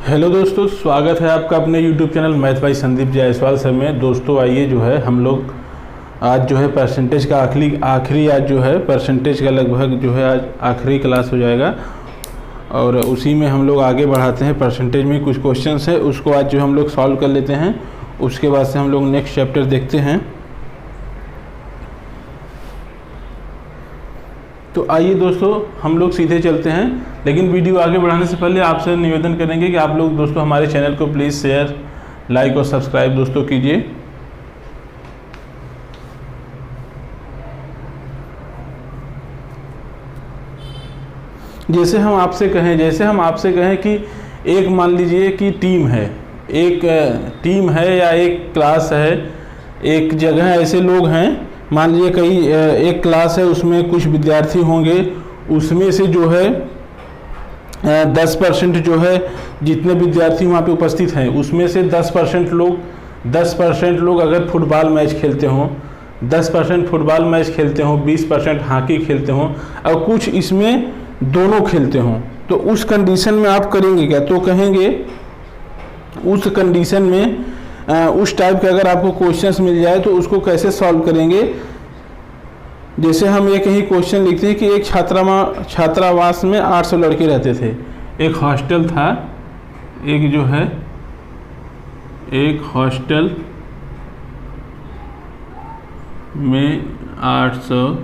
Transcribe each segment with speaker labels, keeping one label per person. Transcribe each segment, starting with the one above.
Speaker 1: Hello दोस्तों, स्वागत है आपका अपने YouTube channel math bye Sandeep Jaiswal sir में। दोस्तों आइए जो है हम लोग आज जो है परसेंटेज का आखिरी आज जो है परसेंटेज का लगभग जो है आज आखिरी क्लास हो जाएगा और उसी में हम लोग आगे बढ़ाते हैं। परसेंटेज में कुछ क्वेश्चंस है उसको आज जो हम लोग सॉल्व कर लेते हैं, उसके बाद से हम लोग नेक्स्ट चैप्टर देखते हैं। तो आइए दोस्तों हम लोग सीधे चलते हैं, लेकिन वीडियो आगे बढ़ाने से पहले आपसे निवेदन करेंगे कि आप लोग दोस्तों हमारे चैनल को प्लीज़ शेयर, लाइक और सब्सक्राइब दोस्तों कीजिए। जैसे हम आपसे कहें कि एक मान लीजिए कि टीम है, एक टीम है या एक क्लास है, एक जगह ऐसे लोग हैं, मान लीजिए कई एक क्लास है, उसमें कुछ विद्यार्थी होंगे, उसमें से जो है 10% जो है जितने विद्यार्थी वहाँ पे उपस्थित हैं उसमें से 10% लोग अगर फुटबॉल मैच खेलते हों, 10% फुटबॉल मैच खेलते हों, 20% हॉकी खेलते हों और कुछ इसमें दोनों खेलते हों, तो उस कंडीशन में आप करेंगे क्या? तो कहेंगे उस कंडीशन में उस टाइप के अगर आपको क्वेश्चंस मिल जाए तो उसको कैसे सॉल्व करेंगे। जैसे हम एक ही क्वेश्चन लिखते हैं कि एक छात्रावास में 800 लड़के रहते थे, एक हॉस्टल था, एक हॉस्टल में 800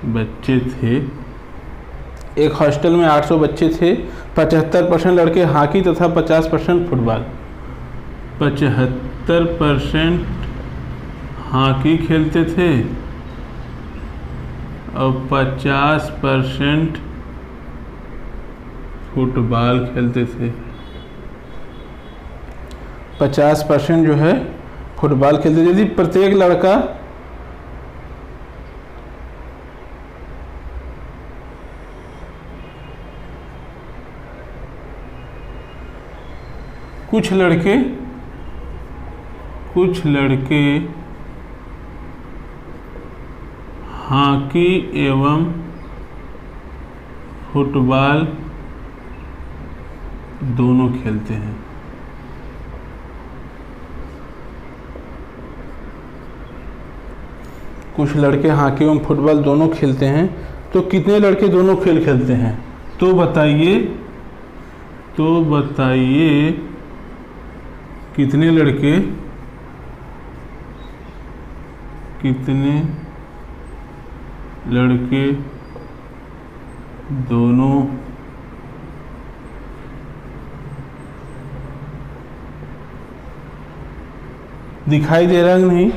Speaker 1: बच्चे थे, एक हॉस्टल में 800 बच्चे थे, 75% लड़के हॉकी तथा 50% फुटबॉल। 75% हॉकी खेलते थे और 50% फुटबॉल खेलते थे। 50% जो है फुटबॉल खेलते थे। यदि प्रत्येक लड़का कुछ लड़के हॉकी एवं फुटबॉल दोनों खेलते हैं। कुछ लड़के हॉकी एवं फुटबॉल दोनों खेलते हैं, तो कितने लड़के दोनों खेल खेलते हैं? तो बताइए कितने लड़के दोनों दिखाई दे रहा है नहीं?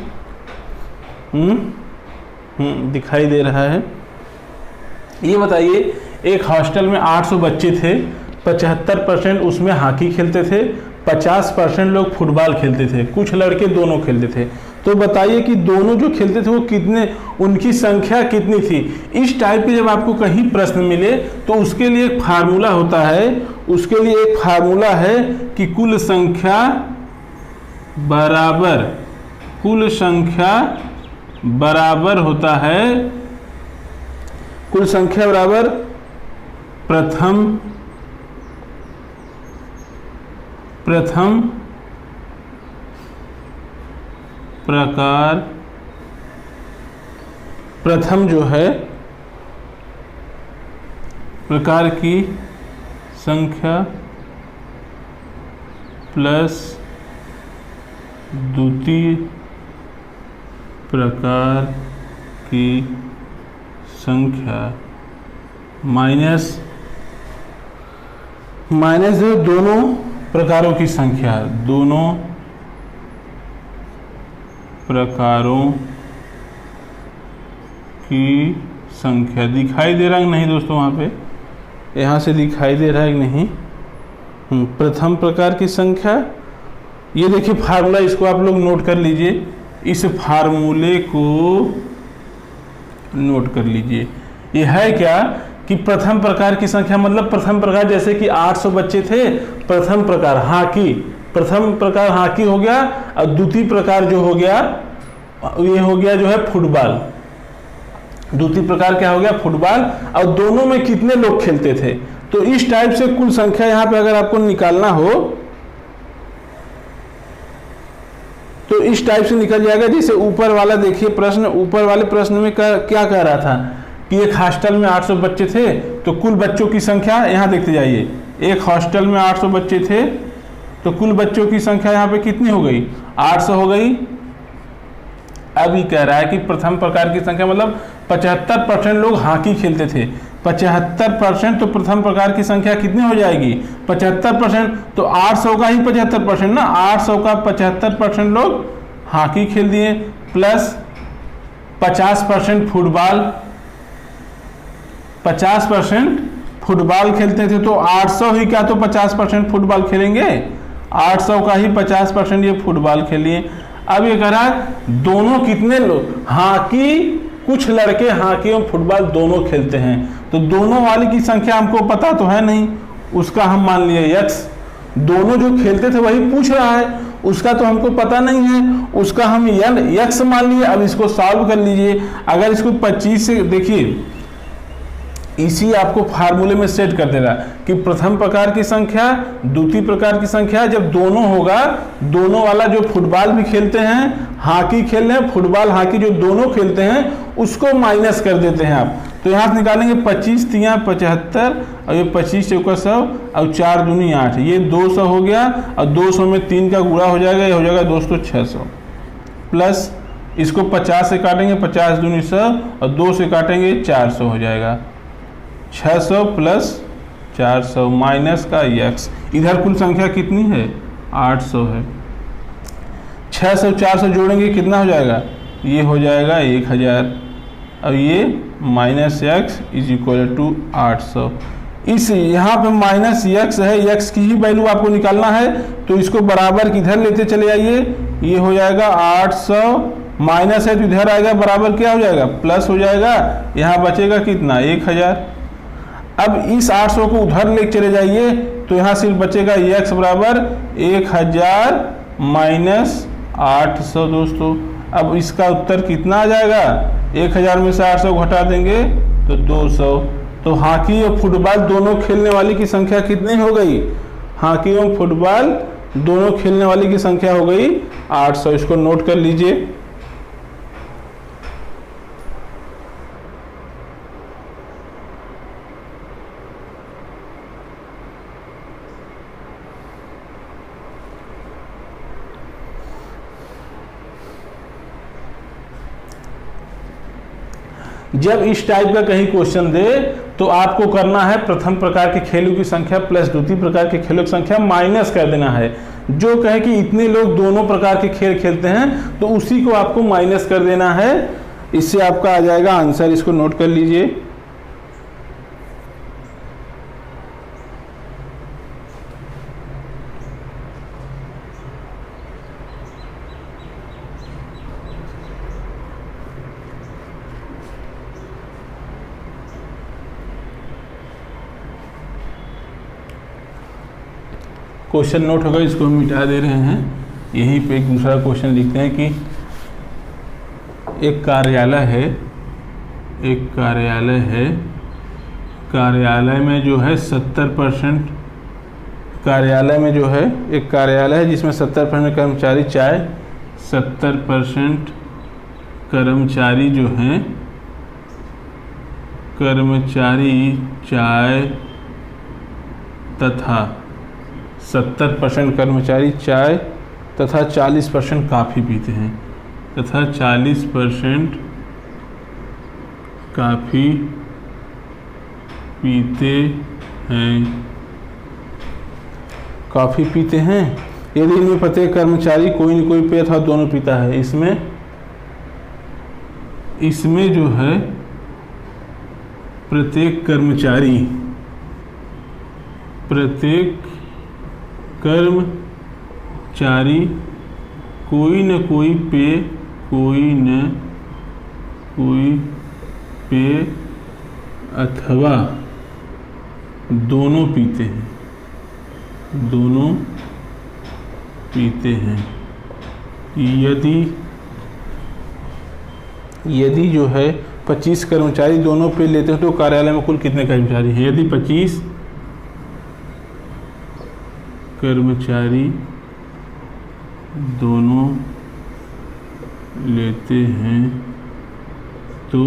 Speaker 1: दिखाई दे रहा है। ये बताइए, एक हॉस्टल में 800 बच्चे थे, 75% उसमें हॉकी खेलते थे, 50% लोग फुटबॉल खेलते थे, कुछ लड़के दोनों खेलते थे। तो बताइए कि दोनों जो खेलते थे वो कितने, उनकी संख्या कितनी थी? इस टाइप के जब आपको कहीं प्रश्न मिले तो उसके लिए एक फार्मूला होता है, कि कुल संख्या बराबर होता है, कुल संख्या बराबर प्रथम जो है प्रकार की संख्या प्लस द्वितीय प्रकार की संख्या माइनस दोनों प्रकारों की संख्या, दोनों प्रकारों की संख्या। दिखाई दे रहा है नहीं दोस्तों? वहाँ पे यहाँ से दिखाई दे रहा है कि नहीं? प्रथम प्रकार की संख्या। ये देखिए फार्मूला, इसको आप लोग नोट कर लीजिए, इस फार्मूले को नोट कर लीजिए। ये है क्या कि प्रथम प्रकार की संख्या मतलब प्रथम प्रकार, जैसे कि 800 बच्चे थे, प्रथम प्रकार हॉकी, प्रथम प्रकार हॉकी हो गया और द्वितीय प्रकार जो हो गया ये हो गया जो है फुटबॉल। द्वितीय प्रकार क्या हो गया, फुटबॉल, और दोनों में कितने लोग खेलते थे। तो इस टाइप से कुल संख्या यहाँ पे अगर आपको निकालना हो तो इस टाइप से निकल जाएगा। जैसे ऊपर वाला देखिए प्रश्न, ऊपर वाले प्रश्न में क्या कह रहा था कि एक हॉस्टल में 800 बच्चे थे, तो कुल बच्चों की संख्या यहाँ देखते जाइए, एक हॉस्टल में 800 बच्चे थे तो कुल बच्चों की संख्या यहाँ पे कितनी हो गई, 800 हो गई। अब ये कह रहा है कि प्रथम प्रकार की संख्या मतलब 75% लोग हॉकी खेलते थे, 75%, तो प्रथम प्रकार की संख्या कितनी हो जाएगी, 75%, तो 800 का ही 75% ना, 800 का 75% लोग हॉकी खेल दिए, प्लस 50% फुटबॉल, 50% फुटबॉल खेलते थे, तो 800 ही क्या तो 50% फुटबॉल खेलेंगे, 800 का ही 50% ये फुटबॉल खेलिए। अब ये कह रहा है दोनों कितने लोग, हॉकी, कुछ लड़के हॉकी और फुटबॉल दोनों खेलते हैं, तो दोनों वाली की संख्या हमको पता तो है नहीं, उसका हम मान लिए x, दोनों जो खेलते थे वही पूछ रहा है, उसका तो हमको पता नहीं है, उसका हम x मान लिए। अब इसको सॉल्व कर लीजिए, अगर इसको 25 से देखिए, इसी आपको फार्मूले में सेट कर देगा कि प्रथम प्रकार की संख्या द्वितीय प्रकार की संख्या जब दोनों होगा, दोनों वाला जो फुटबॉल भी खेलते हैं, हॉकी खेल रहे हैं, फुटबॉल हॉकी जो दोनों खेलते हैं उसको माइनस कर देते हैं आप। तो यहाँ से निकालेंगे 25 तिया 75 और ये 25 चौका 100 और 4 दूनी 8, ये 200 हो गया, और 200 में 3 का गुणा हो जाएगा, ये हो जाएगा दोस्तों 600, प्लस इसको 50 से काटेंगे, 50 दूनी 100 और 2 से काटेंगे 400 हो जाएगा, 600 प्लस 400 माइनस का x, इधर कुल संख्या कितनी है 800 है, 600 400 जोड़ेंगे कितना हो जाएगा, ये हो जाएगा 1000, और ये minus x is equal to 800। इस यहाँ पे माइनस x है, x की ही वैल्यू आपको निकालना है, तो इसको बराबर किधर लेते चले आइए, ये हो जाएगा 800, माइनस है तो इधर आएगा बराबर क्या हो जाएगा, प्लस हो जाएगा, यहाँ बचेगा कितना 1000। अब इस 800 को उधर ले चले जाइए तो यहाँ सिर्फ बचेगा x बराबर 1000 माइनस 800 दोस्तों। अब इसका उत्तर कितना आ जाएगा, 1000 में से 800 घटा देंगे तो 200। तो हॉकी और फुटबॉल दोनों खेलने वाली की संख्या कितनी हो गई, हॉकी और फुटबॉल दोनों खेलने वाली की संख्या हो गई 800। इसको नोट कर लीजिए। जब इस टाइप का कहीं क्वेश्चन दे तो आपको करना है प्रथम प्रकार के खेलों की संख्या प्लस द्वितीय प्रकार के खेलों की संख्या माइनस कर देना है। जो कहे कि इतने लोग दोनों प्रकार के खेल खेलते हैं तो उसी को आपको माइनस कर देना है, इससे आपका आ जाएगा आंसर। इसको नोट कर लीजिए। क्वेश्चन नोट होगा, इसको हम मिटा दे रहे हैं। यहीं पे एक दूसरा क्वेश्चन लिखते हैं कि एक कार्यालय है, एक कार्यालय है, कार्यालय में जो है 70%, कार्यालय में जो है एक कार्यालय है जिसमें 70% कर्मचारी चाय, 70% कर्मचारी जो हैं, कर्मचारी चाय तथा 70% कर्मचारी चाय तथा 40% कॉफ़ी पीते हैं, तथा 40% कॉफ़ी पीते हैं, कॉफ़ी पीते हैं। यदि इनमें प्रत्येक कर्मचारी कोई न कोई पेय अथवा दोनों पीता है, इसमें जो है प्रत्येक कर्मचारी कोई न कोई पेय अथवा दोनों पीते हैं, दोनों पीते हैं। यदि जो है 25 कर्मचारी दोनों पे लेते हैं तो कार्यालय में कुल कितने कर्मचारी हैं? यदि 25 कर्मचारी दोनों लेते हैं तो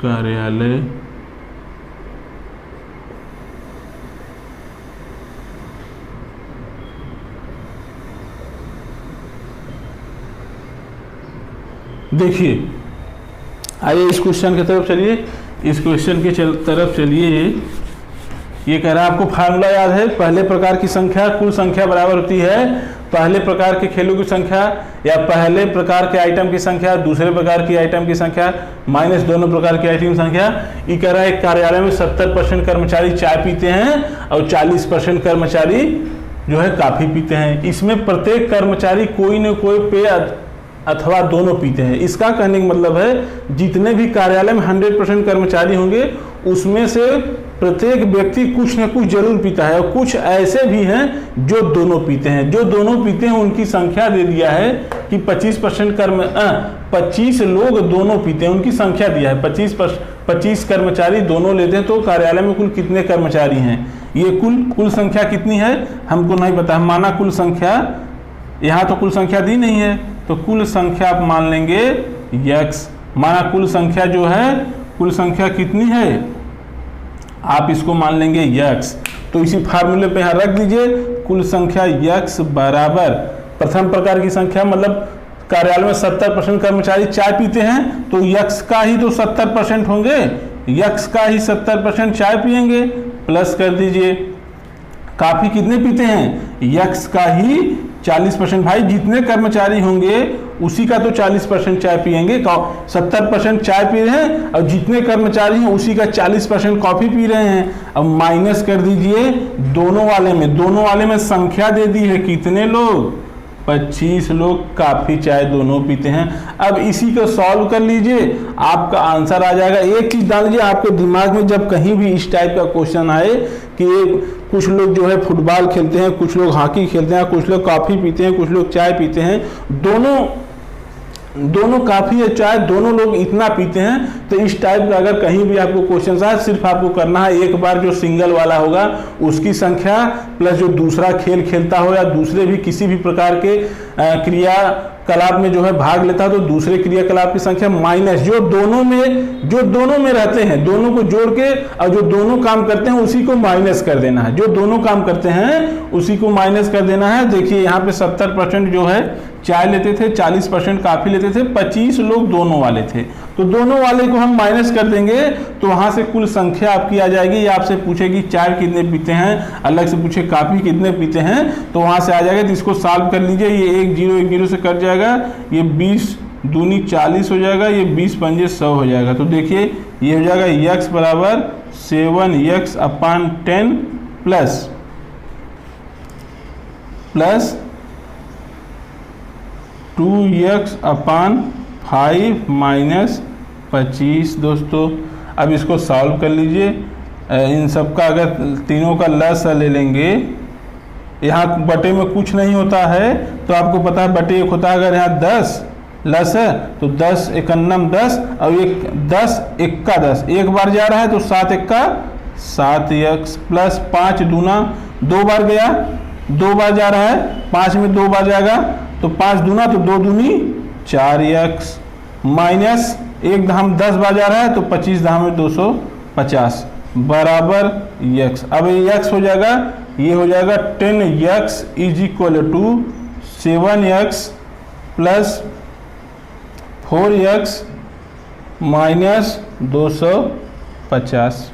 Speaker 1: कार्यालय देखिए, आइए इस क्वेश्चन की तरफ चलिए। इस क्वेश्चन के तरफ चलिए। ये कह रहा है आपको फार्मूला याद है, पहले प्रकार की संख्या कुल संख्या बराबर होती है पहले प्रकार के खेलों की संख्या या पहले प्रकार के आइटम की संख्या दूसरे प्रकार की आइटम की संख्या माइनस दोनों प्रकार की आइटम की संख्या। ये कह रहा है एक कार्यालय में 70% कर्मचारी चाय पीते हैं और 40% कर्मचारी जो है कॉफी पीते हैं। इसमें प्रत्येक कर्मचारी कोई न कोई पेय अथवा दोनों पीते हैं। इसका कहने का मतलब है जितने भी कार्यालय में 100% कर्मचारी होंगे उसमें से प्रत्येक व्यक्ति कुछ न कुछ जरूर पीता है और कुछ ऐसे भी हैं जो दोनों पीते हैं। जो दोनों पीते हैं उनकी संख्या दे दिया है कि 25 लोग दोनों पीते हैं, उनकी संख्या दिया है 25 कर्मचारी दोनों लेते हैं तो कार्यालय में कुल कितने कर्मचारी हैं। ये कुल संख्या कितनी है हमको नहीं पता। माना कुल संख्या, यहाँ तो कुल संख्या दी नहीं है तो कुल संख्या आप मान लेंगे x। माना कुल संख्या जो है, कुल संख्या कितनी है आप इसको मान लेंगे x। तो इसी फार्मूले पे यहाँ रख दीजिए कुल संख्या x बराबर प्रथम प्रकार की संख्या मतलब कार्यालय में 70% कर्मचारी चाय पीते हैं तो x का ही तो 70% होंगे, x का ही 70% चाय पियेंगे प्लस कर दीजिए कॉफी कितने पीते हैं x का ही 40%। भाई जितने कर्मचारी होंगे उसी का तो 40% चाय पियेंगे। 70% चाय पी रहे हैं और जितने कर्मचारी हैं उसी का 40% कॉफी पी रहे हैं। अब माइनस कर दीजिए दोनों वाले में संख्या दे दी है कितने लोग 25 लोग काफी चाय दोनों पीते हैं। अब इसी को सॉल्व कर लीजिए आपका आंसर आ जाएगा। एक चीज डाल लीजिए आपके दिमाग में जब कहीं भी इस टाइप का क्वेश्चन आए कि कुछ लोग जो है फुटबॉल खेलते हैं, कुछ लोग हॉकी खेलते हैं, कुछ लोग कॉफी पीते हैं, कुछ लोग चाय पीते हैं, दोनों काफी है चाय दोनों लोग इतना पीते हैं। तो इस टाइप का अगर कहीं भी आपको क्वेश्चन आए सिर्फ आपको करना है एक बार जो सिंगल वाला होगा उसकी संख्या प्लस जो दूसरा खेल खेलता हो या दूसरे भी किसी भी प्रकार के क्रियाकलाप में जो है भाग लेता है तो दूसरे क्रियाकलाप की संख्या माइनस जो दोनों में रहते हैं दोनों को जोड़ के और जो दोनों काम करते हैं उसी को माइनस कर देना है। जो दोनों काम करते हैं उसी को माइनस कर देना है। देखिए यहाँ पे 70% जो है चाय लेते थे, 40% कॉफी लेते थे, 25 लोग दोनों वाले थे तो दोनों वाले को हम माइनस कर देंगे तो वहां से कुल संख्या आपकी आ जाएगी। ये आपसे पूछेगी चाय कितने पीते हैं, अलग से पूछे कॉफी कितने पीते हैं तो वहां से आ जाएगा। तो इसको सॉल्व कर लीजिए, ये 1 0 से कट जाएगा, ये 20 दूनी 40 हो जाएगा, ये 20 पंजे 100 हो जाएगा। तो देखिए ये हो जाएगा x बराबर 7x/10 प्लस 2x/5 माइनस 25। दोस्तों अब इसको सॉल्व कर लीजिए। इन सब का अगर तीनों का लस ले लेंगे, यहाँ बटे में कुछ नहीं होता है तो आपको पता है बटे 1 होता है। अगर यहाँ 10 लस है तो 10 × 10 और एक 10 1 का 10 एक बार जा रहा है तो 7 1 का 7x प्लस 5 दूना 2 बार गया 2 बार जा रहा है 5 में 2 बार जाएगा तो 5 दूना तो 2 दूनी 4x माइनस 1 धाम 10 बार जा रहा है तो 25 धाम में 250 बराबर x। अब ये x हो जाएगा, ये हो जाएगा 10x = 7x plus 4x minus 250।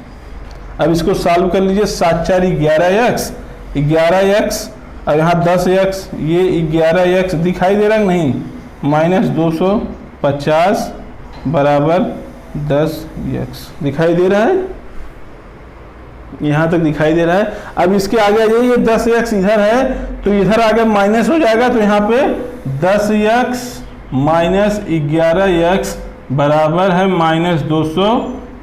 Speaker 1: अब इसको सॉल्व कर लीजिए। 7 4 11x और यहाँ 10x, ये 11x दिखाई दे रहा है नहीं, माइनस 250 बराबर 10x दिखाई दे रहा है, यहाँ तक दिखाई दे रहा है। अब इसके आगे ये 10x इधर है तो इधर आगे माइनस हो जाएगा तो यहाँ पे 10x माइनस 11x बराबर है माइनस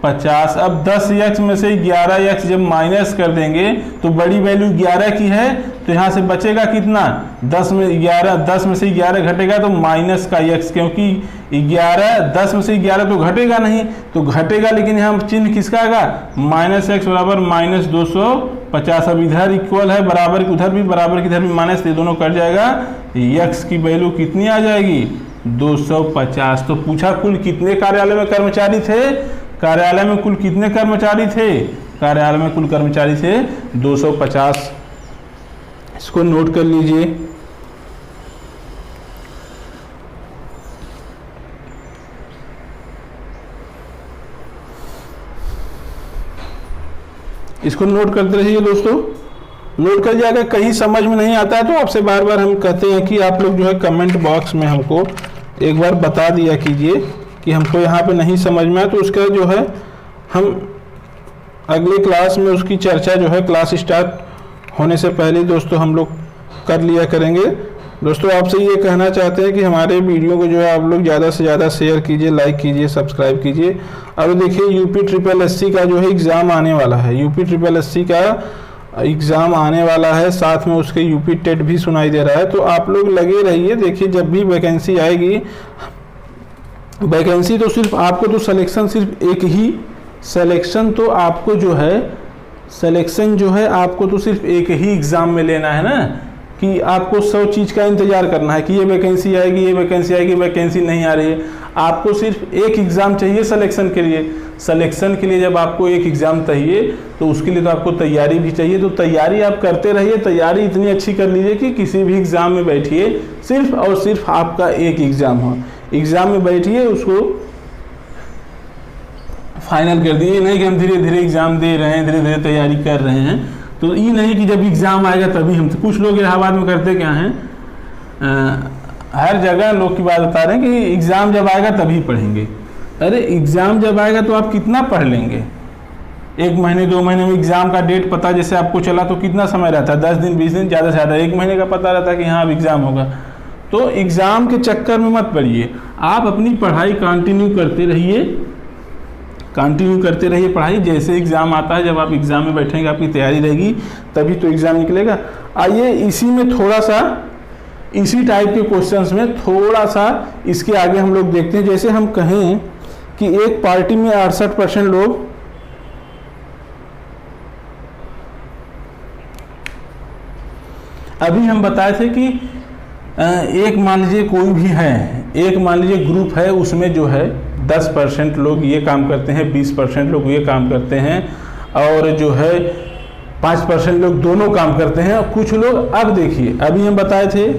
Speaker 1: 50। अब 10x में से 11x जब माइनस कर देंगे तो बड़ी वैल्यू 11 की है, तो यहाँ से बचेगा कितना, 10 में से 11 घटेगा तो माइनस का x, क्योंकि 10 में से 11 तो घटेगा नहीं, तो घटेगा लेकिन यहाँ चिन्ह किसका आएगा, -x बराबर -250। अब इधर इक्वल है, बराबर उधर भी बराबर की इधर भी माइनस, ये दोनों कट जाएगा, x की वैल्यू कितनी आ जाएगी, 250। तो पूछा कुल कितने कार्यालय में कर्मचारी थे, कार्यालय में कुल कितने कर्मचारी थे, कार्यालय में कुल कर्मचारी थे 250। इसको नोट कर लीजिए। इसको नोट करते रहिए दोस्तों, नोट कर जाएगा। कहीं समझ में नहीं आता है तो आपसे बार बार हम कहते हैं कि आप लोग जो है कमेंट बॉक्स में हमको एक बार बता दिया कीजिए कि हमको यहाँ पे नहीं समझ में आया, तो उसका जो है हम अगले क्लास में उसकी चर्चा जो है क्लास स्टार्ट होने से पहले दोस्तों हम लोग कर लिया करेंगे। दोस्तों आपसे ये कहना चाहते हैं कि हमारे वीडियो को जो है आप लोग ज़्यादा से ज़्यादा शेयर कीजिए, लाइक कीजिए, सब्सक्राइब कीजिए। और देखिए UPSSC का जो है एग्ज़ाम आने वाला है, UPSSC का एग्ज़ाम आने वाला है, साथ में उसके UP टेट भी सुनाई दे रहा है। तो आप लोग लगे रहिए, देखिए जब भी वैकेंसी आएगी, वैकेंसी तो सिर्फ आपको तो सिलेक्शन सिर्फ एक ही सिलेक्शन तो आपको जो है सिलेक्शन जो है आपको तो सिर्फ एक ही एग्ज़ाम में लेना है ना, कि आपको 100 चीज़ का इंतज़ार करना है कि ये वैकेंसी आएगी, ये वैकेंसी आएगी, वैकेंसी नहीं आ रही है। आपको सिर्फ एक एग्ज़ाम चाहिए सिलेक्शन के लिए। सिलेक्शन के लिए जब आपको एक एग्ज़ाम चाहिए तो उसके लिए तो आपको तैयारी भी चाहिए, तो तैयारी आप करते रहिए। तैयारी इतनी अच्छी कर लीजिए कि किसी भी एग्ज़ाम में बैठिए, सिर्फ और सिर्फ आपका एक एग्ज़ाम हो, एग्ज़ाम में बैठिए, उसको फाइनल कर दिए। नहीं कि हम धीरे धीरे एग्ज़ाम दे रहे हैं, धीरे धीरे तैयारी कर रहे हैं, तो ये नहीं कि जब एग्ज़ाम आएगा तभी हम, कुछ लोग इलाहाबाद में करते क्या हैं, हर जगह लोग की बात बता रहे हैं कि एग्ज़ाम जब आएगा तभी पढ़ेंगे। अरे एग्ज़ाम जब आएगा तो आप कितना पढ़ लेंगे, 1 महीने 2 महीने में एग्ज़ाम का डेट पता जैसे आपको चला तो कितना समय रहता है, 10 दिन 20 दिन, ज़्यादा से ज़्यादा 1 महीने का पता रहता है कि हाँ अब एग्ज़ाम होगा। तो एग्ज़ाम के चक्कर में मत पड़िए, आप अपनी पढ़ाई कंटिन्यू करते रहिए, कंटिन्यू करते रहिए पढ़ाई। जैसे एग्ज़ाम आता है, जब आप एग्ज़ाम में बैठेंगे, आपकी तैयारी रहेगी, तभी तो एग्ज़ाम निकलेगा। आइए इसी में थोड़ा सा, इसी टाइप के क्वेश्चंस में थोड़ा सा इसके आगे हम लोग देखते हैं। जैसे हम कहें कि एक पार्टी में 68% लोग, अभी हम बताए थे कि एक मान लीजिए कोई भी है, एक मान लीजिए ग्रुप है, उसमें जो है 10% लोग ये काम करते हैं, 20% लोग ये काम करते हैं, और जो है 5% लोग दोनों काम करते हैं। और कुछ लोग, अब देखिए अभी हम बताए थे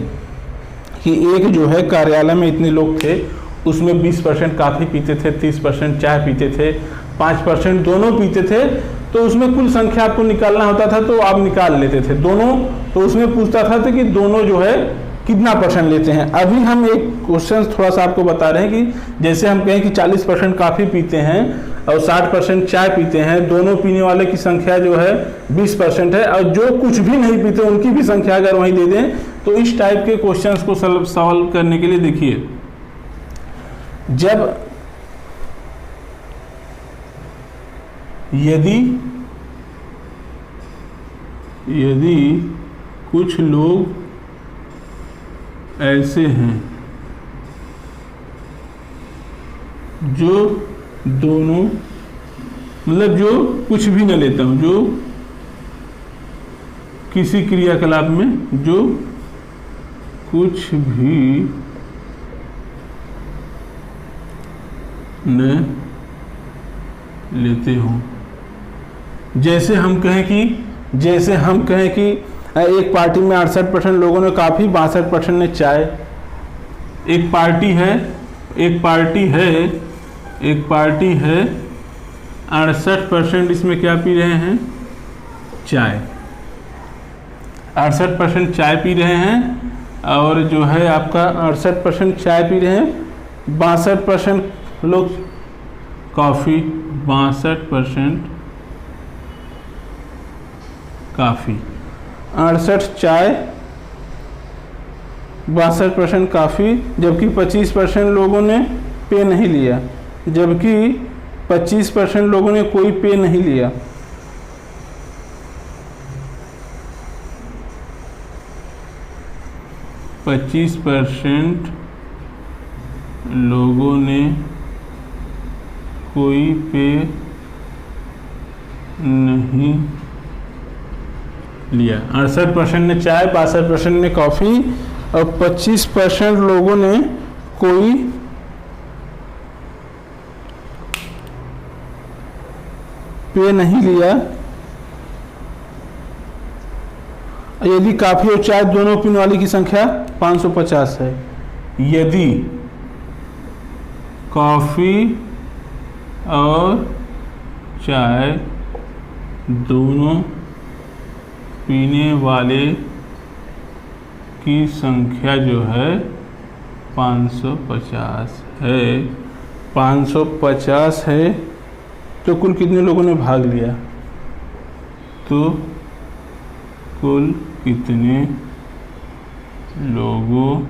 Speaker 1: कि एक जो है कार्यालय में इतने लोग थे, उसमें 20% कॉफ़ी पीते थे, 30% चाय पीते थे, 5% दोनों पीते थे। तो उसमें कुल संख्या आपको निकालना होता था तो आप निकाल लेते थे दोनों, तो उसमें पूछता था कि दोनों जो है कितना % लेते हैं। अभी हम एक क्वेश्चन थोड़ा सा आपको बता रहे हैं कि जैसे हम कहें कि 40% कॉफ़ी पीते हैं और 60% चाय पीते हैं, दोनों पीने वाले की संख्या जो है 20% है, और जो कुछ भी नहीं पीते उनकी भी संख्या अगर वहीं दे दें, तो इस टाइप के क्वेश्चंस को सॉल्व करने के लिए देखिए, जब यदि कुछ लोग ऐसे हैं जो दोनों, मतलब जो कुछ भी न लेता हूं, जो किसी क्रियाकलाप में जो कुछ भी न लेते हों। जैसे हम कहें कि एक पार्टी में 68% लोगों ने कॉफ़ी, 62% ने चाय। एक पार्टी है 68% इसमें क्या पी रहे हैं, चाय, 68% चाय पी रहे हैं, और जो है आपका 68% चाय पी रहे हैं, 62% लोग कॉफ़ी, 62% कॉफ़ी, 68 चाय, 62% कॉफ़ी, जबकि 25% लोगों ने पे नहीं लिया, जबकि 25% लोगों ने कोई पेय नहीं लिया। पच्चीस % लोगों ने कोई पेय नहीं लिया। 68% ने चाय, 62% ने कॉफ़ी और 25% लोगों ने कोई पेय नहीं लिया। यदि कॉफी और चाय दोनों पीने वाले की संख्या 550 है। यदि कॉफ़ी और चाय दोनों पीने वाले की संख्या जो है 550 है, 550 है, तो कुल कितने लोगों ने भाग लिया? तो कुल कितने लोगों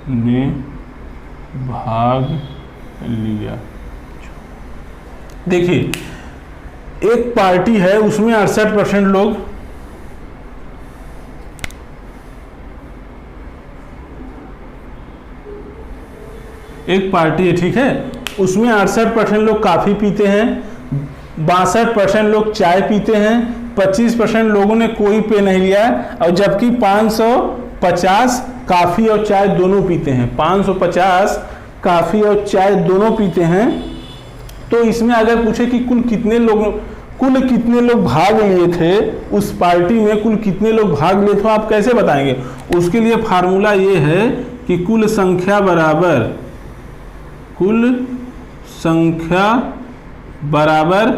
Speaker 1: ने भाग लिया? देखिए, एक पार्टी है, उसमें 68% लोग एक पार्टी है, ठीक है, उसमें 68% लोग काफ़ी पीते हैं, 62% लोग चाय पीते हैं, 25% लोगों ने कोई पेय नहीं लिया, और जबकि 550 काफ़ी और चाय दोनों पीते हैं। 550 काफ़ी और चाय दोनों पीते हैं। तो इसमें अगर पूछे कि कुल कितने लोग भाग लिए थे उस पार्टी में, कुल कितने लोग भाग लिए थे, आप कैसे बताएंगे? उसके लिए फार्मूला ये है कि कुल संख्या बराबर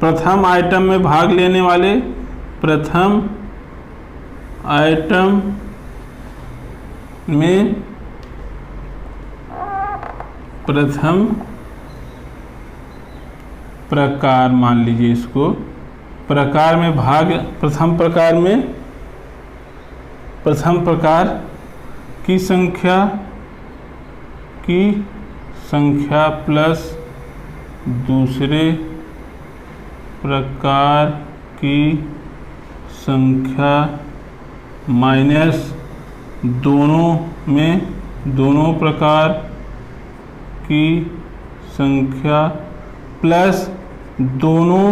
Speaker 1: प्रथम आइटम में भाग लेने वाले, प्रथम आइटम में प्रथम प्रकार, मान लीजिए इसको प्रकार में भाग, प्रथम प्रकार की संख्या प्लस दूसरे प्रकार की संख्या माइनस दोनों प्रकार की संख्या प्लस दोनों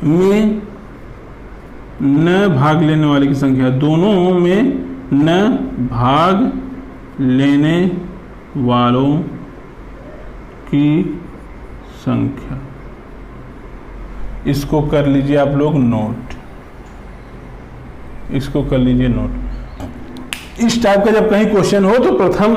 Speaker 1: में न भाग लेने वाले की संख्या, दोनों में न भाग लेने वालों की संख्या। इसको कर लीजिए आप लोग नोट, इसको कर लीजिए नोट। इस टाइप का जब कहीं क्वेश्चन हो तो प्रथम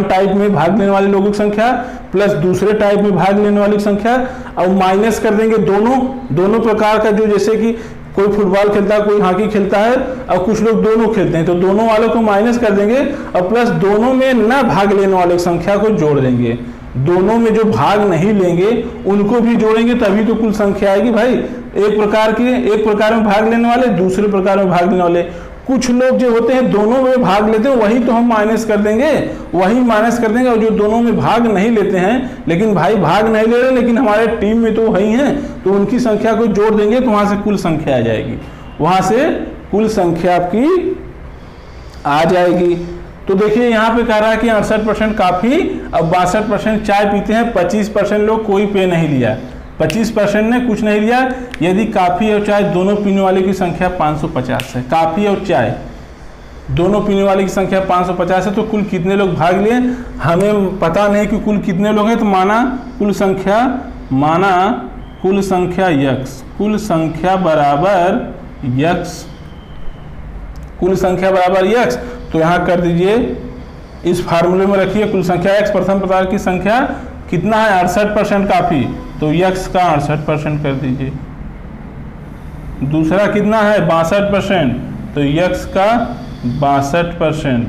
Speaker 1: टाइप में भाग लेने वाले लोगों की संख्या प्लस दूसरे टाइप में भाग लेने वाली संख्या, और माइनस कर देंगे दोनों प्रकार का, जो जैसे कि कोई फुटबॉल खेलता है, कोई हॉकी खेलता है, और कुछ लोग दोनों खेलते हैं, तो दोनों वालों को माइनस कर देंगे और प्लस दोनों में न भाग लेने वाले की संख्या को जोड़ देंगे। दोनों में जो भाग नहीं लेंगे उनको भी जोड़ेंगे, तभी तो कुल संख्या आएगी भाई। एक प्रकार में भाग लेने वाले, दूसरे प्रकार में भाग लेने वाले। कुछ लोग जो होते हैं दोनों में भाग लेते हैं, वही तो हम माइनस कर देंगे, और जो दोनों में भाग नहीं लेते हैं, लेकिन भाई भाग नहीं ले रहे लेकिन हमारे टीम में तो वही हैं, तो उनकी संख्या को जोड़ देंगे, तो वहां से कुल संख्या आ जाएगी, वहां से कुल संख्या आपकी आ जाएगी। तो देखिए यहाँ पे कह रहा है कि 68% काफी और 62% चाय पीते हैं, 25% लोग कोई पेय नहीं लिया, 25% ने कुछ नहीं लिया। यदि काफ़ी और चाय दोनों पीने वाले की संख्या 550 है, काफ़ी और चाय दोनों पीने वाले की संख्या 550 है, तो कुल कितने लोग भाग लिए हमें पता नहीं कि कुल कितने लोग हैं, तो माना कुल संख्या यक्स, कुल संख्या बराबर यक्स। तो यहाँ कर दीजिए, इस फार्मूले में रखिए कुल संख्या एक्स, प्रथम प्रकार की संख्या कितना है 68% काफ़ी, तो यक्स का 68% कर दीजिए। दूसरा कितना है 62%, तो यक्स का 62%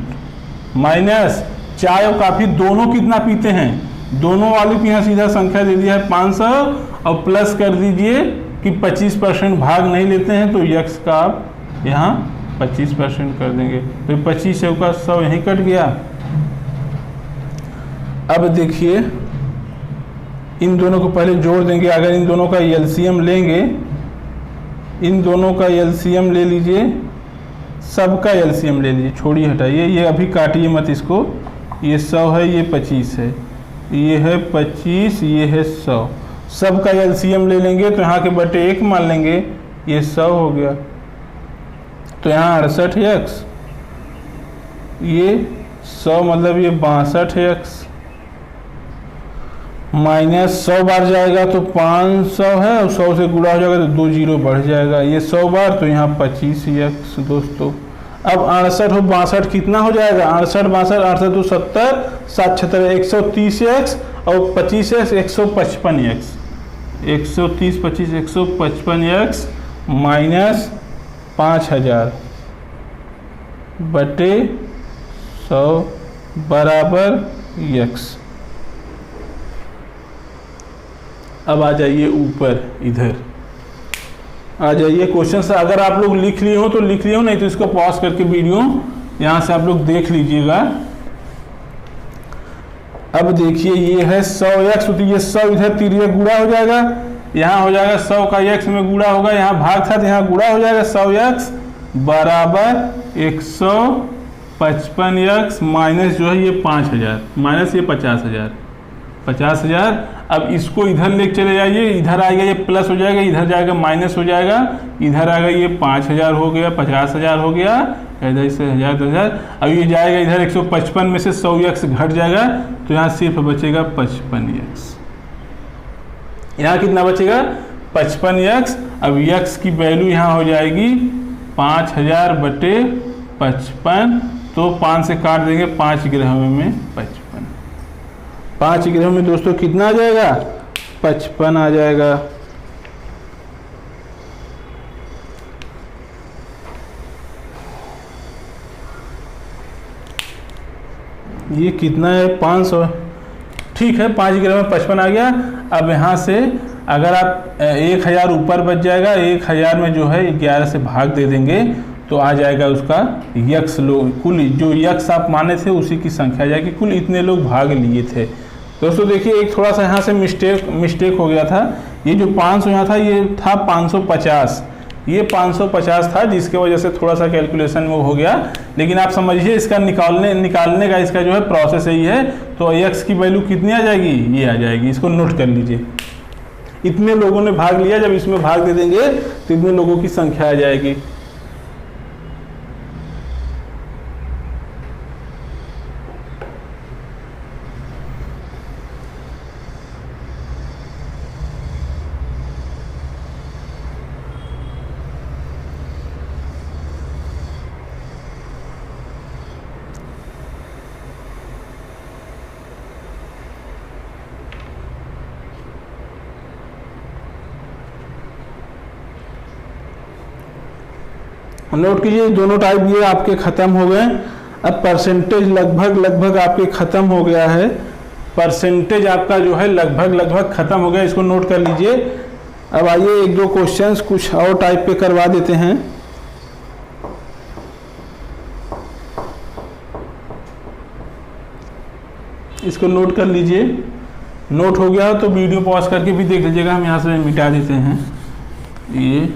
Speaker 1: माइनस चाय और काफ़ी दोनों कितना पीते हैं, दोनों वालों की यहाँ सीधा संख्या दे दिया है 500, और प्लस कर दीजिए कि 25% भाग नहीं लेते हैं, तो यक्स का आप यहाँ 25% कर देंगे, तो 25 से का 100 यहीं कट गया। अब देखिए इन दोनों को पहले जोड़ देंगे। अगर इन दोनों का एलसीएम लेंगे, इन दोनों का एलसीएम ले लीजिए, सबका एलसीएम ले लीजिए, छोड़िए हटाइए, ये अभी काटिए मत इसको। ये 100 है, ये 25 है, ये है 25, ये है 100। सबका एलसीएम ले लेंगे तो यहाँ के बटे 1 मान लेंगे, ये 100 हो गया। तो यहाँ 68x, ये 100 मतलब ये 62x, माइनस 100 बार जाएगा तो 500 है, और 100 से गुणा हो जाएगा तो 2 जीरो बढ़ जाएगा, ये 100 बार तो यहाँ 25x दोस्तों। अब 68 और 62 कितना हो जाएगा? 68 62 68 तो 70 7 76 130x और 25x 155x, 130 25 155x माइनस 5000 बटे 100 बराबर x। अब आ जाइए ऊपर, इधर आ जाइए क्वेश्चन से। अगर आप लोग लिख लिए हो तो लिख लिए हो, नहीं तो इसको पॉज करके वीडियो यहाँ से आप लोग देख लीजिएगा। अब देखिए ये है 100x, तो ये 100 इधर तिर्यक गुणा हो जाएगा, यहाँ हो जाएगा 100 का x में गुणा होगा, यहाँ भाग था तो यहाँ गुणा हो जाएगा 100x बराबर 155x माइनस जो है ये 5000 माइनस ये 50,000। अब इसको इधर लेके चले जाइए, इधर आएगा ये प्लस हो जाएगा, इधर जाएगा माइनस हो जाएगा, इधर आएगा ये 5000 हो गया, 50,000 हो गया, इधर से 1000 1000। अब ये जाएगा इधर 155 में से 100x घट जाएगा तो यहाँ सिर्फ बचेगा 55x। यहाँ कितना बचेगा? 55x। अब x की वैल्यू यहाँ हो जाएगी 5000 बटे 55, तो 5 से काट देंगे, 5 ग्रहों में 55, 5 ग्रहों में दोस्तों कितना आ जाएगा? 55 आ जाएगा। ये कितना है? 500। ठीक है, 5 ग्रह में 55 आ गया। अब यहाँ से अगर आप 1000 ऊपर बच जाएगा, 1000 में जो है 11 से भाग दे देंगे तो आ जाएगा उसका यक्स लोग, कुल जो यक्स आप माने थे उसी की संख्या आ जाएगी, कुल इतने लोग भाग लिए थे। दोस्तों देखिए एक थोड़ा सा यहाँ से मिस्टेक हो गया था। ये जो 500 यहाँ था ये था 550, ये 550 था, जिसके वजह से थोड़ा सा कैलकुलेशन में हो गया। लेकिन आप समझिए इसका निकालने का इसका जो है प्रोसेस यही है। तो x की वैल्यू कितनी आ जाएगी? ये आ जाएगी, इसको नोट कर लीजिए। इतने लोगों ने भाग लिया, जब इसमें भाग दे देंगे तो इतने लोगों की संख्या आ जाएगी। नोट कीजिए दोनों टाइप ये आपके ख़त्म हो गए। अब परसेंटेज लगभग आपके ख़त्म हो गया है। परसेंटेज आपका जो है लगभग ख़त्म हो गया, इसको नोट कर लीजिए। अब आइए एक दो क्वेश्चंस कुछ और टाइप पे करवा देते हैं। इसको नोट कर लीजिए। नोट हो गया तो वीडियो पॉज करके भी देख लीजिएगा। हम यहाँ से मिटा देते हैं ये।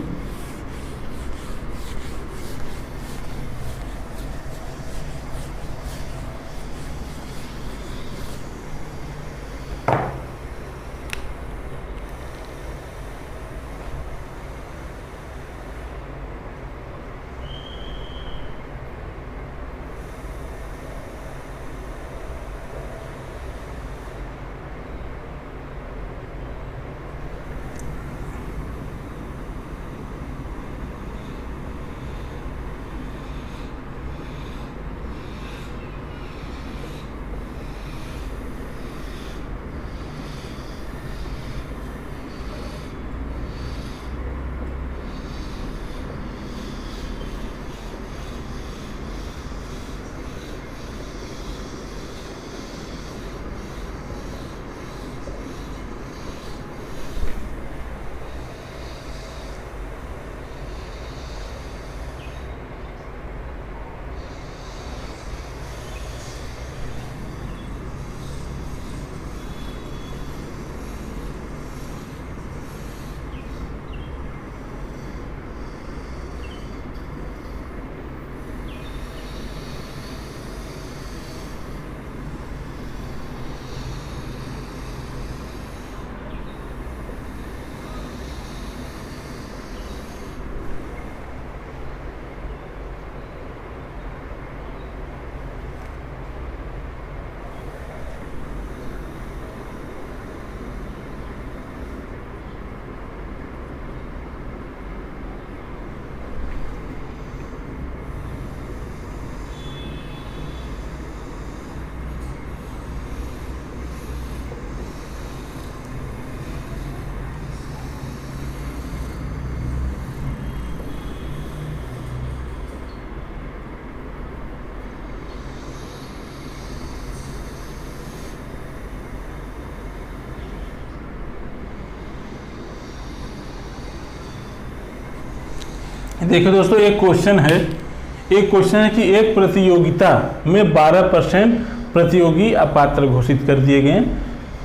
Speaker 1: देखिए दोस्तों, एक क्वेश्चन है कि एक प्रतियोगिता में 12% प्रतियोगी अपात्र घोषित कर दिए गए।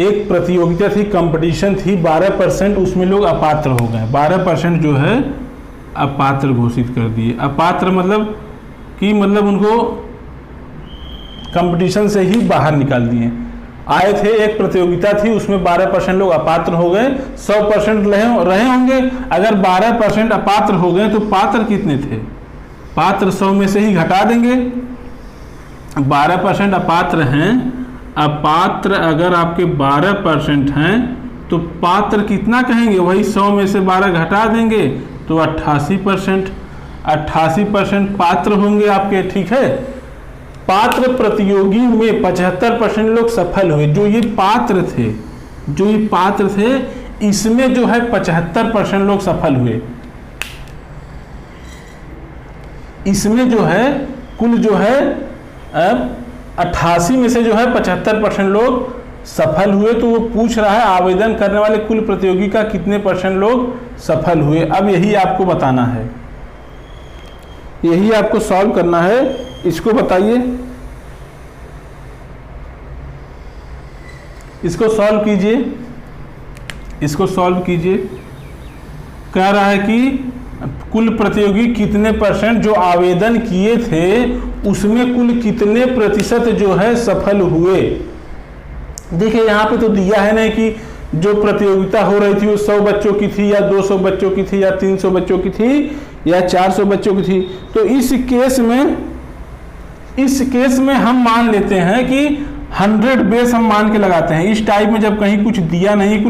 Speaker 1: एक प्रतियोगिता थी, कंपटीशन थी, 12% उसमें लोग अपात्र हो गए, 12% जो है अपात्र घोषित कर दिए। अपात्र मतलब उनको कंपटीशन से ही बाहर निकाल दिए। आए थे, एक प्रतियोगिता थी, उसमें 12% लोग अपात्र हो गए, 100% रहे होंगे। अगर 12% अपात्र हो गए तो पात्र कितने थे? पात्र 100 में से ही घटा देंगे। 12% अपात्र हैं, अपात्र अगर आपके 12% हैं तो पात्र कितना कहेंगे? वही 100 में से 12 घटा देंगे तो 88%। 88% पात्र होंगे आपके, ठीक है। पात्र प्रतियोगी में 75% लोग सफल हुए। जो ये पात्र थे इसमें जो है 75% लोग सफल हुए। इसमें जो है कुल जो है 88 में से जो है 75% लोग सफल हुए। तो वो पूछ रहा है आवेदन करने वाले कुल प्रतियोगी का कितने % लोग सफल हुए। अब यही आपको बताना है, यही आपको सॉल्व करना है। इसको बताइए, इसको सॉल्व कीजिए। कह रहा है कि कुल प्रतियोगी कितने % जो आवेदन किए थे उसमें कुल कितने प्रतिशत जो है सफल हुए। देखिए यहाँ पे तो दिया है नहीं कि जो प्रतियोगिता हो रही थी वो 100 बच्चों की थी या 200 बच्चों की थी या 300 बच्चों की थी या 400 बच्चों की थी। तो इस केस में हम मान लेते हैं कि 100 बेस हम मान के लगाते हैं। इस टाइप में जब कहीं कुछ दिया नहीं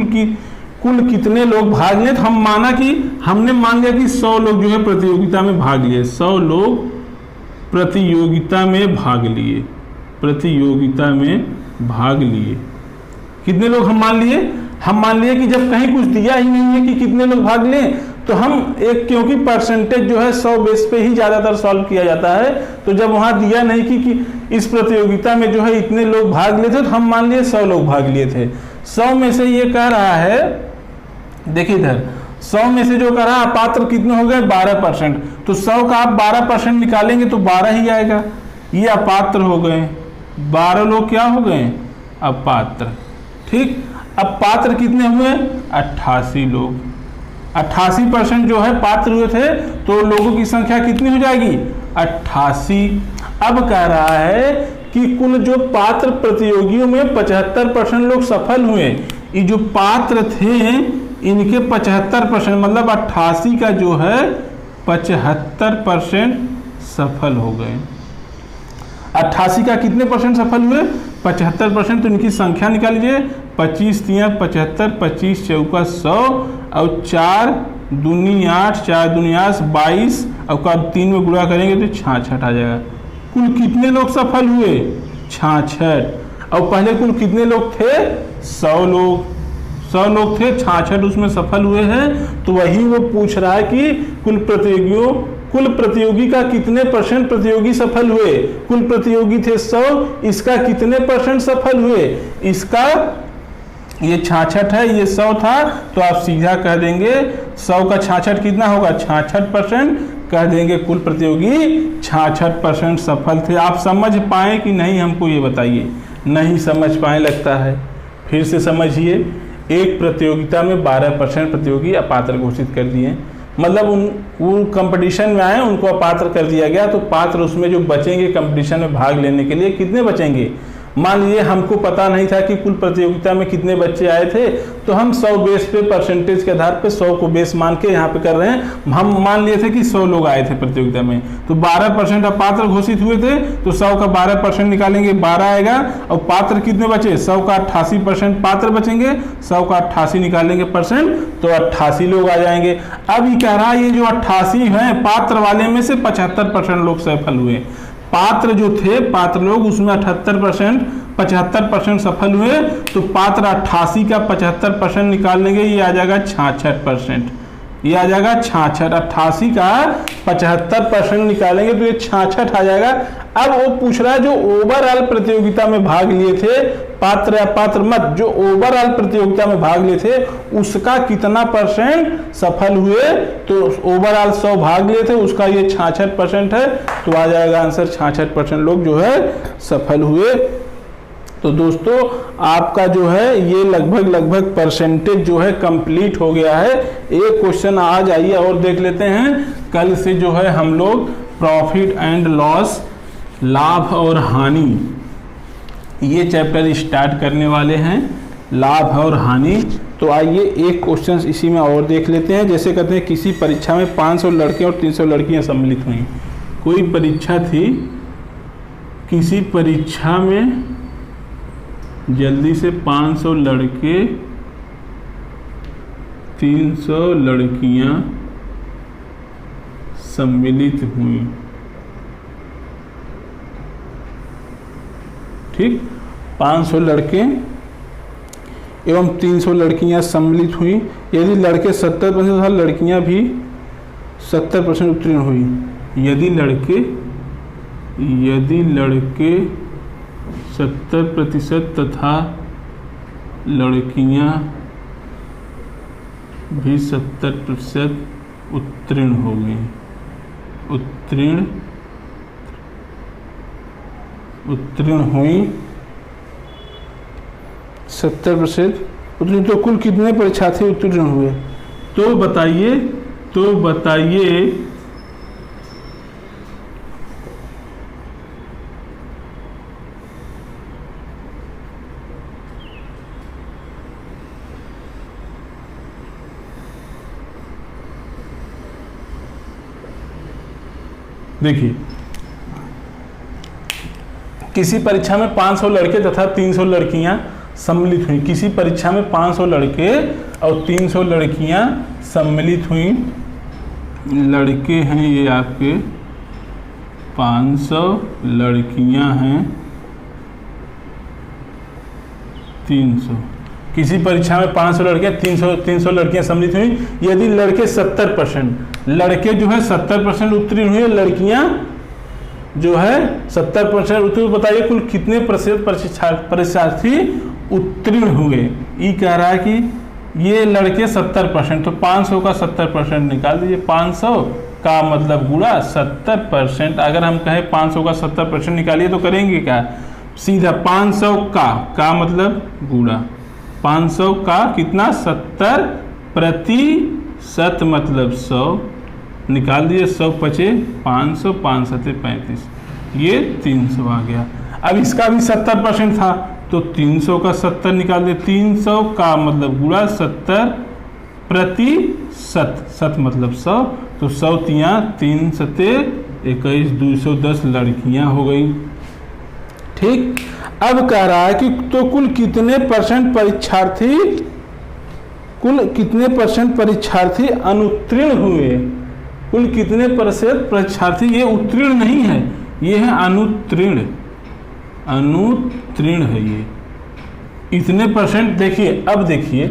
Speaker 1: कुल कितने लोग भाग लिए, तो हमने मान लिया कि 100 लोग जो है प्रतियोगिता में भाग लिए। 100 लोग प्रतियोगिता में भाग लिए। कितने लोग हम मान लिए कि जब कहीं कुछ दिया ही नहीं है कि कितने लोग भाग लें, तो हम क्योंकि परसेंटेज जो है 100 बेस पे ही ज़्यादातर सॉल्व किया जाता है। तो जब वहाँ दिया नहीं कि इस प्रतियोगिता में जो है इतने लोग भाग लिए थे, तो हम मान लिए 100 लोग भाग लिए थे। 100 में से ये कह रहा है, देखिए इधर 100 में से जो कह रहा है अपात्र कितने हो गए? 12%। तो 100 का आप 12% निकालेंगे तो 12 ही आएगा। ये अपात्र हो गए, 12 लोग क्या हो गए? अपात्र। ठीक, अब पात्र कितने हुए? 88 लोग। 88% जो है पात्र हुए थे, तो लोगों की संख्या कितनी हो जाएगी? 88। अब कह रहा है कि कुल जो पात्र प्रतियोगियों में 75% लोग सफल हुए। ये जो पात्र थे इनके 75% मतलब 88 का जो है 75% सफल हो गए। 88 का कितने % सफल हुए? 75%। तो इनकी संख्या निकाल लीजिए। 25 3 75, 25 चौका 100 और 4 दूनी 8, 4 दूनी 8, 22 और 3 में गुणा करेंगे तो 66 आ जाएगा। कुल कितने लोग सफल हुए? 66। और पहले कुल कितने लोग थे? 100 लोग। 100 लोग थे, 66 उसमें सफल हुए हैं। तो वही वो पूछ रहा है कि कुल प्रतियोगी का कितने % प्रतियोगी सफल हुए। कुल प्रतियोगी थे 100, इसका कितने % सफल हुए? इसका ये 66 है, ये 100 था, तो आप सीधा कह देंगे 100 का 66 कितना होगा? 66%। कह देंगे कुल प्रतियोगी 66% सफल थे। आप समझ पाए कि नहीं, हमको ये बताइए। नहीं समझ पाए लगता है, फिर से समझिए। एक प्रतियोगिता में 12% प्रतियोगी अपात्र घोषित कर दिए, मतलब वो कंपटीशन में आए, उनको अपात्र कर दिया गया। तो पात्र उसमें जो बचेंगे कंपटीशन में भाग लेने के लिए, कितने बचेंगे? मान लीजिए हमको पता नहीं था कि कुल प्रतियोगिता में कितने बच्चे आए थे, तो हम 100 बेस पे परसेंटेज के आधार पे 100 को बेस मान के यहाँ पे कर रहे हैं। हम मान लिए थे कि 100 लोग आए थे प्रतियोगिता में, तो 12% अपात्र घोषित हुए थे, तो 100 का 12% निकालेंगे, 12 आएगा। और पात्र कितने बचे? 100 का 88% पात्र बचेंगे, 100 का 88 निकालेंगे %, तो 88 लोग आ जाएंगे। अब ये कह रहा है ये जो 88 हैं पात्र वाले में से 75% लोग सफल हुए। पात्र जो थे, पात्र लोग, उसमें 75% सफल हुए। तो पात्र 88 का 75% निकाल लेंगे, ये आ जाएगा 66%। ये आ जाएगा 66। 88 का 75% निकालेंगे तो ये 66 आ जाएगा। अब वो पूछ रहा है जो ओवरऑल प्रतियोगिता में भाग लिए थे, पात्र या पात्र मत, जो ओवरऑल प्रतियोगिता में भाग लिए थे उसका कितना % सफल हुए। तो ओवरऑल 100 भाग लिए थे, उसका ये 66% है, तो आ जाएगा आंसर 66% लोग जो है सफल हुए। तो दोस्तों आपका जो है ये लगभग परसेंटेज जो है कंप्लीट हो गया है। एक क्वेश्चन आज आइए और देख लेते हैं। कल से जो है हम लोग प्रॉफिट एंड लॉस, लाभ और हानि, ये चैप्टर स्टार्ट करने वाले हैं, लाभ और हानि। तो आइए एक क्वेश्चन इसी में और देख लेते हैं। जैसे कहते हैं किसी परीक्षा में 500 लड़के और 300 लड़कियां सम्मिलित हुई। कोई परीक्षा थी, किसी परीक्षा में जल्दी से 500 लड़के 300 लड़कियां सम्मिलित हुई। ठीक, 500 लड़के एवं 300 लड़कियां सम्मिलित हुई। यदि लड़के 70% तथा लड़कियां भी 70% उत्तीर्ण हुई। यदि लड़के 70% तथा लड़कियां भी 70% उत्तीर्ण हो गई, उत्तीर्ण हुई 70% उत्तीर्ण, तो कुल कितने परीक्षार्थी उत्तीर्ण हुए? तो बताइए देखिए, किसी परीक्षा में 500 लड़के तथा 300 लड़कियां सम्मिलित हुई। किसी परीक्षा में 500 लड़के और 300 लड़कियां सम्मिलित हुई। लड़के हैं ये आपके, 500 लड़कियां हैं 300। किसी परीक्षा में 500 लड़के 300 लड़कियां सम्मिलित हुई। यदि लड़के 70%, लड़के जो है 70% उत्तीर्ण हुए, लड़कियां जो है 70% उत्तीर्ण। बताइए कुल कितने प्रतिशत परीक्षार्थी उत्तीर्ण हुए। ये कह रहा है कि ये लड़के 70%, तो 500 का 70% निकाल दीजिए। 500 का मतलब गुणा 70%। अगर हम कहें 500 का 70% निकालिए तो करेंगे क्या? सीधा 500 का मतलब गुणा 500 का कितना 70% मतलब 100 निकाल दिए। 100 पचे 500, 5 सते 35, ये 300 आ गया। अब इसका भी 70% था तो 300 का 70 निकाल दिए। 300 का मतलब गुणा 70% सत मतलब 100, तो 100 तियाँ 3 सते 21, 210 लड़कियां हो गई। ठीक, अब कह रहा है कि तो कुल कितने परीक्षार्थी अनुत्तीर्ण हुए। कुल कितने प्रतिशत परीक्षार्थी, ये उत्तीर्ण नहीं है, ये है अनुत्तीर्ण है ये। इतने परसेंट देखिए। अब देखिए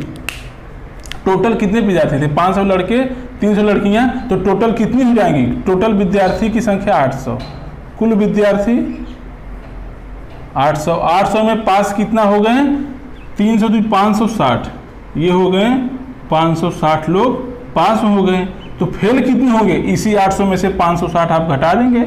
Speaker 1: टोटल कितने विद्यार्थी थे? 500 लड़के 300 लड़कियां, तो टोटल कितनी हो जाएंगी? टोटल विद्यार्थी की संख्या 800। कुल विद्यार्थी 800। 800 में पास कितना हो गए? 300 तो 560, ये हो गए 560 लोग पास हो गए। तो फेल कितने होंगे? इसी 800 में से 560 आप घटा देंगे।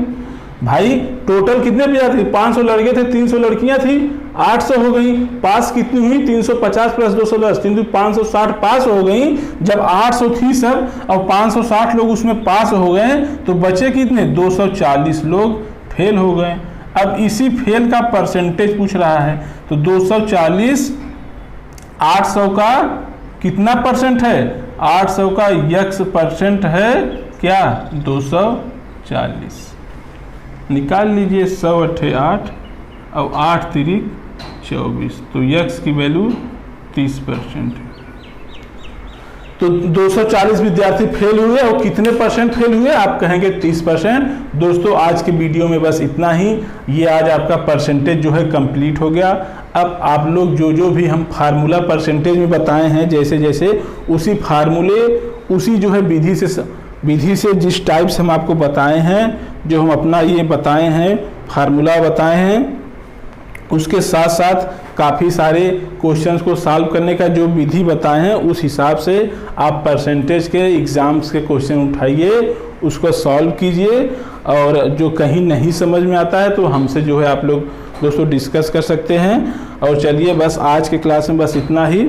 Speaker 1: भाई टोटल कितने विद्यार्थी? 500 लड़के थे 300 लड़कियां थी, 800 हो गई। पास कितनी हुई? 350 प्लस 210, 560 पास हो गई। जब 800 थी सब और 560 लोग उसमें पास हो गए तो बचे कितने? 240 लोग फेल हो गए। अब इसी फेल का परसेंटेज पूछ रहा है, तो 240 800 का कितना परसेंट है? 800 का x% है क्या? 240। निकाल लीजिए। 100 अट्ठे 8 और 8 तिरिक 24, तो x की वैल्यू 30%। तो 240 विद्यार्थी फेल हुए और कितने परसेंट फेल हुए? आप कहेंगे 30%। दोस्तों आज के वीडियो में बस इतना ही। ये आज आपका परसेंटेज जो है कंप्लीट हो गया। अब आप लोग जो भी हम फार्मूला परसेंटेज में बताए हैं, जैसे उसी फार्मूले उसी जो है विधि से जिस टाइप से हम आपको बताए हैं, जो हम अपना ये बताए हैं, फार्मूला बताए हैं, उसके साथ साथ काफ़ी सारे क्वेश्चंस को सॉल्व करने का जो विधि बताए हैं, उस हिसाब से आप परसेंटेज के एग्ज़ाम्स के क्वेश्चन उठाइए, उसको सॉल्व कीजिए। और जो कहीं नहीं समझ में आता है तो हमसे जो है आप लोग दोस्तों डिस्कस कर सकते हैं। और चलिए बस आज के क्लास में बस इतना ही।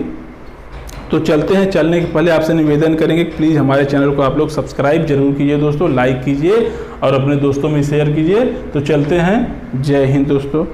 Speaker 1: तो चलते हैं, चलने के पहले आपसे निवेदन करेंगे कि प्लीज़ हमारे चैनल को आप लोग सब्सक्राइब जरूर कीजिए दोस्तों, लाइक कीजिए और अपने दोस्तों में शेयर कीजिए। तो चलते हैं, जय हिंद दोस्तों।